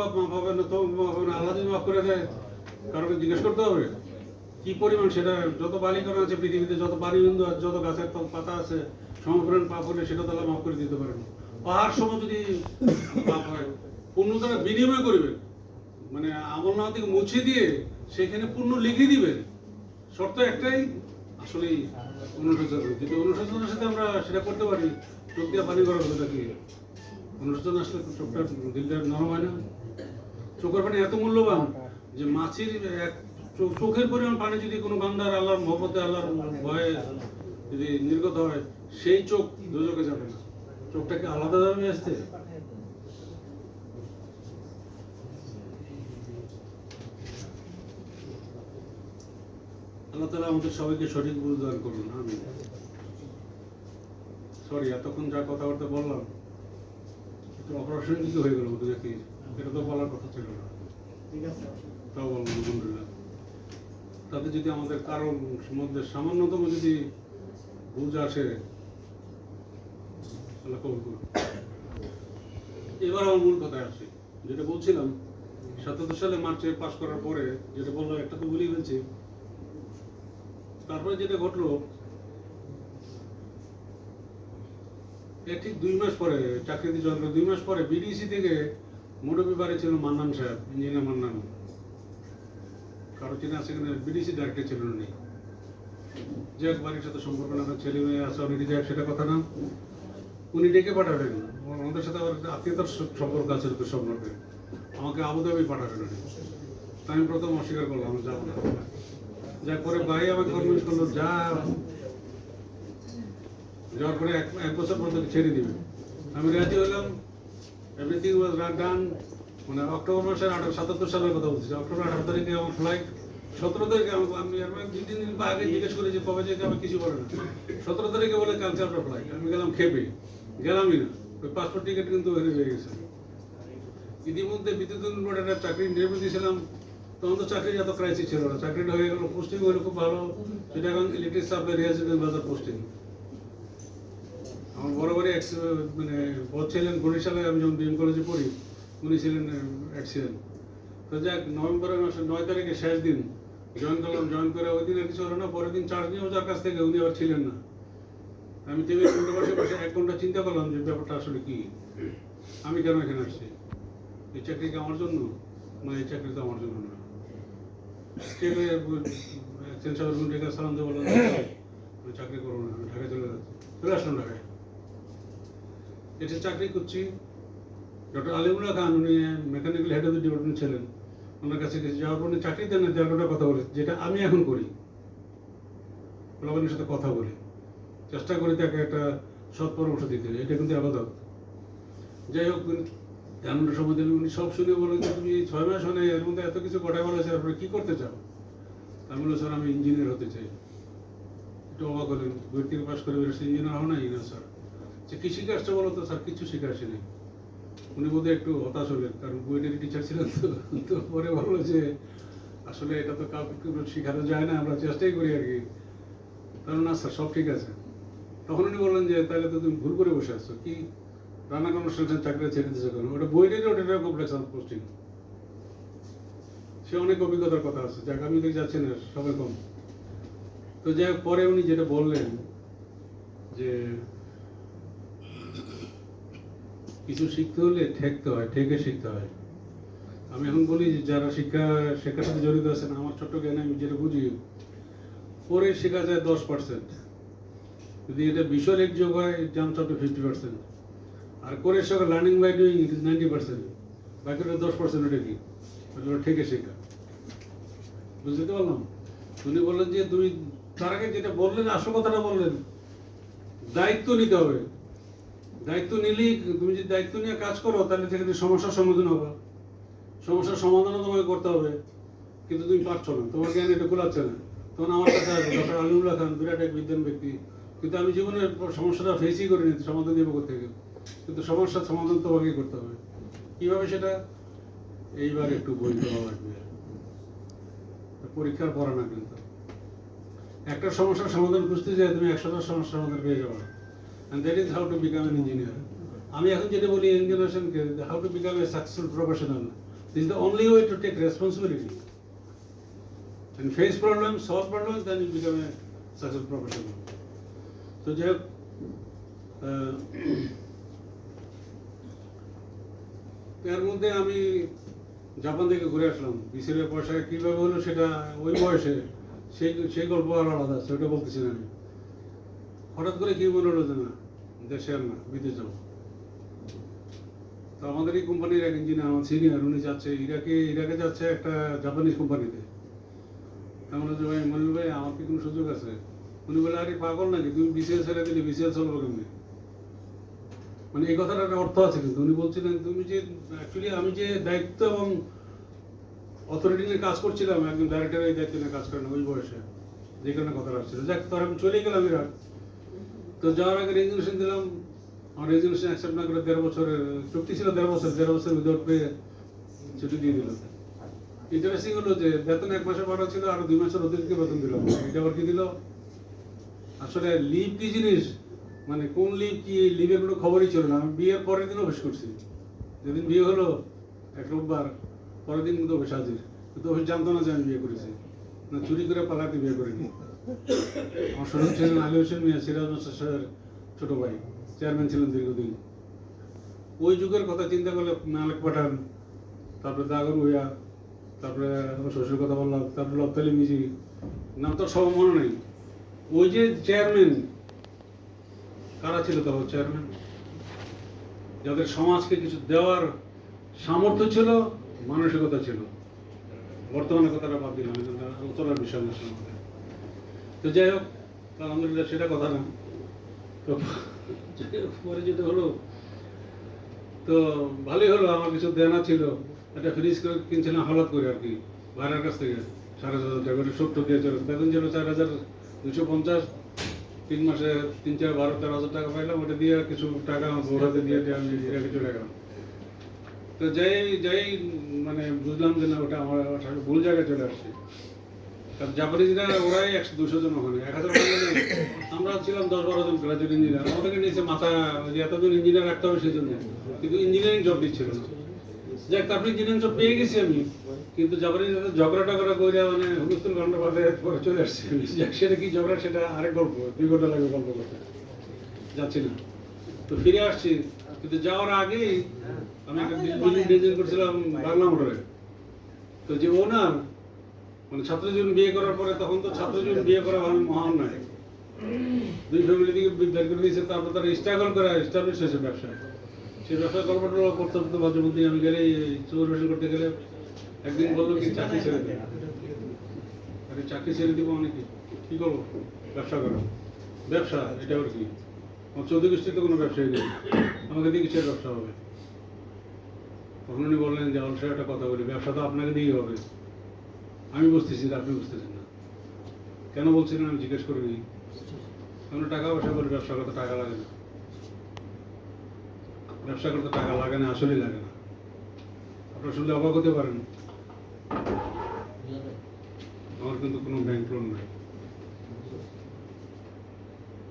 মাফ হবে না তো মাফ হবে না, আল্লাহ যদি মাফ করে দেয় কারোকে জিজ্ঞেস করতে হবে কি পরিমাণ। সেটা যত বালিকণা আছে পৃথিবীতে, যত পানিবিন্দু আছে, যত গাছের পাতা আছে, সমপরিমাণ পাপ হলে সেটা তো আল্লাহ মাফ করে দিতে পারেন। পাহাড় সময় যদি পাপ হয়, পুণ্য দ্বারা বিনিময় করবেন, মানে আমল নামা থেকে মুছে দিয়ে সেখানে পুণ্য লিখে দিবেন। শর্ত একটাই, আসলেই অনুশোচনা। যদি অনুশোচনার সাথে আমরা সেটা করতে পারি, চোখ দিয়ে পানি করার কথাটা কি? অনুশোচনা আসলে চোখটা, দিলটা নরম হয় না? চোখের পানি এত মূল্যবান যে মাছির এক চোখের পরিমাণ পানি যদি কোনো বান্দার আল্লাহর মহব্বতে, আল্লাহর ভয়ে যদি নির্গত হয়, সেই চোখ দোজখে যাবে না। চোখটাকে আলাদা যাবে আসতে। আল্লাহ তাআলা আমাদের সবাইকে সঠিক বুঝ দান করুন। আমি সরি, এতক্ষণ যা কথাবার্তা বললাম একটু অপ্রাসঙ্গিক হয়ে গেল বোধ নাকি? এটা তো বলার কথা ছিল না, তাও বললাম আলহামদুলিল্লাহ। তাতে যদি আমাদের কারো মধ্যে সামান্যতম যদি বুঝ আসে, আল্লাহ কবুল করুন। এবার আমার মূল কথায় আসি, যেটা বলছিলাম ৭৭ সালে মার্চে পাশ করার পরে যেটা বললাম, একটা তো বলেই ফেলছি। তারপরে যেটা ঘটলো, এর ঠিক 2 মাস পরে চাকরিতে জয়েন করে 2 মাস পরে বিডিসি থেকে মোটরবি বাড়ি ছিল মান্নান সাহেব, ইঞ্জিনিয়ার মান্নান। কারো চিনা আছে কিনা, বিডিসি ডাইরেক্টর ছিলেন উনি। যে বাড়ির সাথে সম্পর্ক না, ছেলে মেয়ে আছে অলরেডি, যাক সেটা কথা না। উনি ডেকে পাঠাবেন, আমাদের সাথে আবার আত্মীয়তার সম্পর্ক আছে তো সম্পর্কে, আমাকে আবুধাবি পাঠাবেন উনি। আমি প্রথম অস্বীকার করলাম, আমি যাবো না। যার পরে ভাই আমাকে কনভিন্স করলো, যা। যাওয়ার পরে 1 বছর পর্যন্ত ছেড়ে দিবে। আমি রাজি হলাম। এভরিথিং ওয়াজ ডান। মানে অক্টোবর মাসের ৭৭ সালের কথা বলছি। অক্টোবর 18 তারিখে আমার ফ্লাইট। 17 তারিখে আমি 2-3 দিন আগে জিজ্ঞেস করেছি কবে যেতে, আমি কিছু বলে না। 17 তারিখে বলে কালকে আপনার ফ্লাইট। আমি গেলাম খেপে, গেলামই না। ওই পাসপোর্ট টিকিট কিন্তু ওখানে হয়ে গেছে। ইতিমধ্যে বিদ্যুৎ বোর্ডে একটা চাকরি ইন্টারভিউ দিয়েছিলাম, তখন তো চাকরির এত ক্রাইসিস ছিল না। চাকরিটা হয়ে গেল, পোস্টিং হলো খুব ভালো। সেটা এখন ইলেকট্রিক সাপ্লাই রিহার্সিডেন্ট বাজার পোস্টিং। আমার বরাবরই মানে বস ছিলেন বরিশালে, আমি যখন বিএম কলেজে পড়ি, উনি ছিলেন অ্যাক্সিডেন্ট। তো যাক, নভেম্বরের মাসের 9 তারিখে শেষ দিন জয়েন করলাম। জয়েন করে ওই দিন আর কিছু হলো না। পরের দিন চার্জ নিয়েও যার কাছ থেকে, উনি আবার ছিলেন না। আমি টেবিল ঘন্টা বসে বসে 1 ঘন্টা চিন্তা করলাম যে ব্যাপারটা আসলে কি, আমি কেন এখানে আসছি? এই চাকরি কি আমার জন্য? না, এই চাকরি তো আমার জন্য না। সালাম দিয়ে বললাম চাকরি করবো না, আমি ঢাকায় চলে যাচ্ছি। চলে আসলাম ঢাকায়, এসে চাকরি করছি। ডক্টর আলিমুল্লাহ খান, উনি mechanical head of the department ছিলেন। ওনার কাছে গেছি, যাওয়ার পর চাকরি দেন না, দেড়টা কথা বলে, যেটা আমি এখন করি, প্লাবনের সাথে কথা বলি, চেষ্টা করি তাকে একটা সৎ পরামর্শ দিতে। এটা কিন্তু আবাদত। যাই হোক, এমন সময় দিন উনি সব শুনে বলেন যে তুমি 6 মাস হলে এর মধ্যে এত কিছু কটাই বলেছে, আপনারা কি করতে চাও? আমি বললাম, স্যার আমি ইঞ্জিনিয়ার হতে চাই। একটু অবাক হলেন, বই থেকে পাস করে বেরোচ্ছে, ইঞ্জিনিয়ার হও না? না স্যার। যে কি শিখে আসছে বলো তো? স্যার কিছু শিখে আসেনি। উনি বোধহয় একটু হতাশ হলেন, কারণ বুয়েটের টিচার ছিলেন তো। তো পরে বললো যে আসলে এটা তো কাউকে শেখানো যায় না, আমরা চেষ্টাই করি আর কি। তাহলে না স্যার, সব ঠিক আছে। তখন উনি বললেন যে তাহলে তো তুমি ভুল করে বসে আসছো, কি রান্না কনস্ট্রাকশন চাকরি ছেড়ে দিচ্ছ কেন? ওটা বুয়েটের, ওটা কমপ্লেক্স পোস্টিং। সে অনেক অভিজ্ঞতার কথা আছে, যাক আমি তো যাচ্ছি না, সবাই কম। তো যাই হোক, পরে উনি যেটা বললেন যে কিছু শিখতে হলে ঠেকতে হয়, ঠেকে শিখতে হয়। আমি এখন বলি যে যারা শেখার সাথে জড়িত আছেন, আমার ছোট্ট জ্ঞানে আমি যেটা বুঝি, পরে শেখা যায় 10%। যদি এটা বিষয় এক যোগ হয়, ইট জাম্পস আপ টু 50%। আর কোরের সঙ্গে learning by doing, it is 90%। বাকিটা 10%। ওটা কি? ওটা ঠেকে শেখা। বুঝতে পারলাম। উনি বললেন যে তুমি তার আগে যেটা বললেন, আসল কথাটা বললেন, দায়িত্ব নিতে হবে। দায়িত্ব নিলেই, তুমি যদি দায়িত্ব নিয়ে কাজ করো, তাহলে সেখানে সমস্যার সম্মুখীন হবে, সমস্যার সমাধানও তোমাকে করতে হবে। কিন্তু তুমি পারছো না, তোমার জ্ঞান এটা খোলাচ্ছে না। তখন আমার কাছে আসবে ডক্টর আলিমুল্লাহ খান, বিরাট এক বিদ্যান ব্যক্তি, কিন্তু আমি জীবনের সমস্যাটা ফেসই করিনি, সমাধান দেবো কোথেকে? কিন্তু সমস্যার সমাধান তোমাকেই করতে হবে। কিভাবে সেটা? এইবার একটু বই পড়া লাগবে, পরীক্ষার পড়া না। কিন্তু একটা সমস্যার সমাধান খুঁজতে যায়, তুমি 100টা সমস্যার সমাধান পেয়ে যাবো। And that is how to become an engineer. আমি এখন যেটা বলি ইঞ্জিনিয়ারকে, how to become a successful professional. This is the only way to take responsibility and face problems, solve problems, then you become a successful professional. So যাই হোক, এর মধ্যে আমি জাপান থেকে ঘুরে আসলাম। বিসিএর পয়সা কীভাবে হলো সেটা ওই বয়সে সেই গল্প আর আলাদা, সেটা বলতেছি না আমি। হঠাৎ করে কি মনে হলো যে না, দেশে আর না, বিদেশ যাবো। তো আমাদের এই কোম্পানির এক ইঞ্জিনিয়ার, আমার সিনিয়র, উনি যাচ্ছে ইরাকে যাচ্ছে একটা জাপানিজ কোম্পানিতে। এমন হচ্ছে ভাই মনির ভাই, আমার কি কোনো সুযোগ আছে? উনি বলে, আরে পাগল নাকি, তুমি বিসিএল ছেড়ে দিলে বিসিএল চলবো কেমনি? মানে এই কথাটার একটা অর্থ আছে, কিন্তু উনি বলছিলেন তুমি যে অ্যাকচুয়ালি আমি যে দায়িত্ব এবং অথরিটি নিয়ে কাজ করছিলাম, একজন ডাইরেক্টরের এই দায়িত্ব নিয়ে কাজ করেন ওই বয়সে, যে কারণে কথা রাখছিল। যাক, তোর আমি চলে গেলাম ইরাক। তো যাওয়ার আগে রেজিগনেশন দিলাম। আমার রেজিগনেশন অ্যাকসেপ্ট না করে 1.5 বছরের চুক্তি ছিল, 1.5 বছর উইদাউট পে ছুটি দিয়ে দিল। ইন্টারেস্টিং হলো যে বেতন 1 মাসের বাড়া ছিল, আরো 2 মাসের অতিরিক্ত বেতন দিল। এটা আবার কি দিল? আসলে লিভ কি জিনিস, মানে কোন লিভ কি, লিভের কোনো খবরই ছিল না। আমি বিয়ের পরের দিন অফিস করছি। যেদিন বিয়ে হলো এক রোববার, পরের দিন কিন্তু অফিস হাজির। কিন্তু অফিস জানতো না যে আমি বিয়ে করেছি, না চুরি করে পালাতে বিয়ে করিনি। আমার শ্বশুর ছিলেন আলী হোসেন মিয়া, সিরাজ মাস্টার ছোট ভাই, চেয়ারম্যান ছিলেন দীর্ঘদিন। ওই যুগের কথা চিন্তা করলে মালিক পাঠান, তারপরে দাগর ভুইয়া, তারপরে আমার শ্বশুর কথা বললাম, তারপরে লতালি মিজি, নাম তো সব মনে নেই। ওই যে চেয়ারম্যান, কারা ছিল তখন চেয়ারম্যান? যাদের সমাজকে কিছু দেওয়ার সামর্থ্য ছিল, মানসিকতা ছিল। বর্তমানে কথাটা বাদ দিলাম, আলোচনার বিষয় না সমাজে। তো যাই হোক, আলহামদুলিল্লাহ, সেটা কথা না। তো পরে যেটা হলো, তো ভালোই হলো, আমার কিছু দেনা ছিল, একটা ফ্রিজ করে কিনছিলাম হঠাৎ করে আর কি, ভাড়ার কাছ থেকে 7,500 টাকা করে, 70 দিয়ে চলে। বেতন ছিল 4,250, 3 মাসে 3, 4, 12, 13,000 টাকা পাইলাম। ওটা দিয়ে কিছু টাকা বোরাতে দিয়ে আমি ইরাকে চলে গেলাম। তো যাই মানে বুঝলাম যে না, ওটা আমার ভুল জায়গায় চলে আসছে। কারণ জাপানিজরা ওরাই 100-200 জন, ওখানে 1000 জন, আমরা ছিলাম 10-12 জন গ্রাজুয়েট ইঞ্জিনিয়ার। আমাদেরকে নিয়েছে মাথা যে এতজন ইঞ্জিনিয়ার রাখতে হবে সেই জন্য, কিন্তু ইঞ্জিনিয়ারিং জব দিচ্ছিল না। যাক, তারপরে ইঞ্জিনিয়ারিং জব পেয়ে গেছি আমি, কিন্তু জাপানিজরা ঝগড়া টগড়া করে মানে হুলস্থুল কাণ্ড বাদে পরে চলে আসছে। যাক, সেটা কি ঝগড়া, সেটা আরেক গল্প, 2 ঘন্টা লাগবে গল্প করতে, যাচ্ছি না। তো ফিরে আসছি, কিন্তু যাওয়ার আগেই আমি একটা বিল্ডিং ডিজাইন করছিলাম বাংলা মোটরে। তো যে ওনার মানে ছাত্রজীবন বিয়ে করার পরে, তখন তো ছাত্রজীবন বিয়ে করা মহান নয়, 2 ফ্যামিলি থেকে বের করে দিয়েছে। তারপর তারা স্ট্রাগল করে এস্টাবলিশ হয়েছে ব্যবসায়। সেই ব্যবসায় গল্পটা করতে করতে মাঝে মধ্যে আমি গেলে সুপারভিশন করতে গেলে একদিন বললো কি, চাকরি ছেড়ে দেবে। আরে চাকরি ছেড়ে দিব মানে কি করবো? ব্যবসা করো। ব্যবসা এটা আবার কি? আমার 14 গোষ্ঠীতে কোনো ব্যবসায়ী নেই, আমাকে দিয়ে কিসের ব্যবসা হবে? তখন উনি বললেন যে অলসা একটা কথা বলি, ব্যবসা তো আপনাকে দিয়েই হবে। আমি বুঝতেছি, আপনি বুঝতেছেন না। কেন বলছিলেন আমি জিজ্ঞেস করিনি। কারণ টাকা পয়সা করে ব্যবসা করতে টাকা লাগে না, ব্যবসা করতে টাকা লাগে না, আসলেই লাগে না। আপনার শুনলে অবাক হতে পারেন, আমার কিন্তু কোনো ব্যাংক লোন নাই।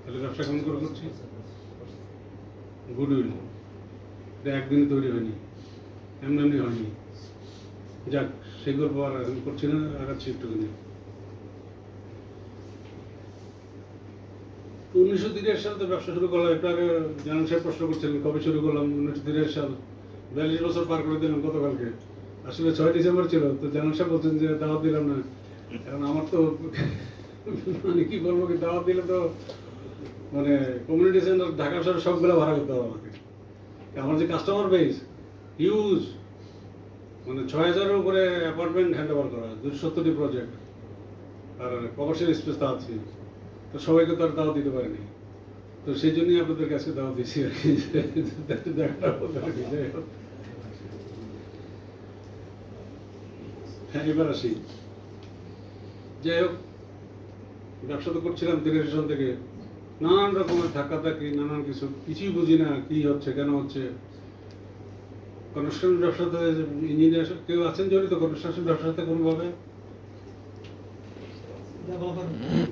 তাহলে ব্যবসা কেমন করে করছি? গুডউইল, এটা একদিনে তৈরি হয়নি, এমনি হয়নি। যাক, সেই গল্প আর এখন করছি না, আগাচ্ছি একটুখানি। 1983 সালে ব্যবসা শুরু করলাম। একটু আগে জানান সাহেব প্রশ্ন করছিলেন কবে শুরু করলাম। 1983 সাল, 42 বছর পার করে দিলাম গতকালকে। আসলে 6 ডিসেম্বর ছিল, তো জানান সাহেব বলছেন যে দাওয়াত দিলাম না। কারণ আমার তো মানে কি বলবো, কি দাওয়াত দিলে তো মানে কমিউনিটি সেন্টার ঢাকা শহর সবগুলো ভাড়া করতে হবে আমাকে। আমার যে কাস্টমার বেস হিউজ, মানে 6,000-এর উপরে অ্যাপার্টমেন্ট হ্যান্ড ওভার করা, 270টি প্রজেক্ট, আর কমার্শিয়াল স্পেস তো আছে। তো সবাইকে তো আর দাওয়াত দিতে পারেনি। তো সেই জন্যই আপনাদের কাছে দাওয়াত দিচ্ছি আর কি, দেখাটা বলতে আর কি। যাই হোক, হ্যাঁ, এবার আসি। যাই হোক, ব্যবসা তো করছিলাম 83 সাল থেকে। নানান রকমের ধাক্কাধাক্কি, নানান কিছুই বুঝি না কি হচ্ছে, কেন হচ্ছে। কনস্ট্রাকশন ব্যবসাতে ইঞ্জিনিয়ার কেউ আছেন জড়িত কনস্ট্রাকশন ব্যবসার সাথে কোনোভাবে?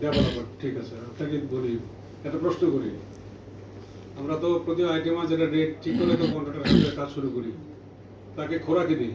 ডেভেলপার, ঠিক আছে। আপনাকে বলি, একটা প্রশ্ন করি। আমরা তো প্রতি আইটেম যেটা রেট ঠিক করে তো কন্ট্রাক্টরের সাথে কাজ শুরু করি, তাকে খোরাকি দিই।